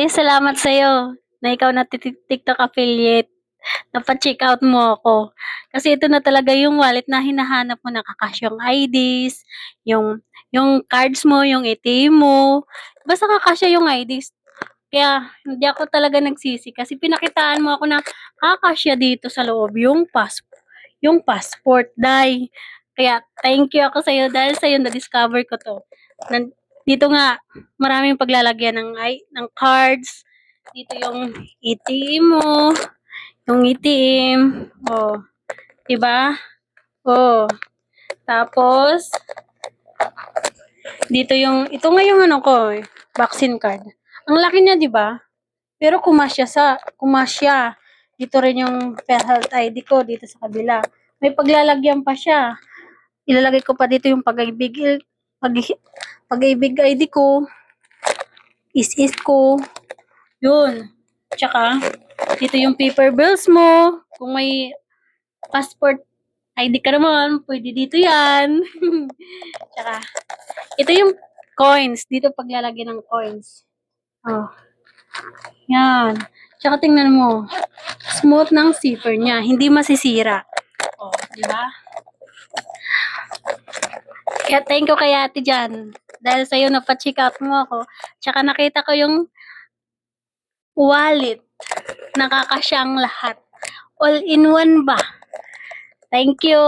Salamat sa'yo na ikaw na TikTok affiliate. Napa-check out mo ako. Kasi ito na talaga yung wallet na hinahanap mo, nakakasya yung IDs, yung cards mo, yung ATM mo, basta kakasya yung IDs. Kaya hindi ako talaga nagsisi kasi pinakitaan mo ako na kakasya dito sa loob yung passport, day. Kaya thank you ako sa'yo dahil sa'yo na-discover ko 'to. Dito nga maraming paglalagyan ng cards, dito yung ATM mo, yung ATM, oh, 'di ba? Oh, tapos dito ito nga yung ano ko, vaccine card. Ang laki niya, 'di ba? Pero kumasya. Dito rin yung PhilHealth ID ko dito sa kabila. May paglalagyan pa siya. Ilalagay ko pa dito yung pag, pag-ibig ID ko, is ko, yun. Tsaka, dito yung paper bills mo. Kung may passport ID ka naman, pwede dito yan. Tsaka, ito yung coins. Dito paglalagyan ng coins. Oh, yan. Tsaka tingnan mo. Smooth ng zipper niya. Hindi masisira. Oh, di ba? Kaya thank you kay ate dyan. Dahil sa'yo napacheck out mo ako. Tsaka nakita ko yung wallet. Nakakasyang lahat. All in one ba? Thank you.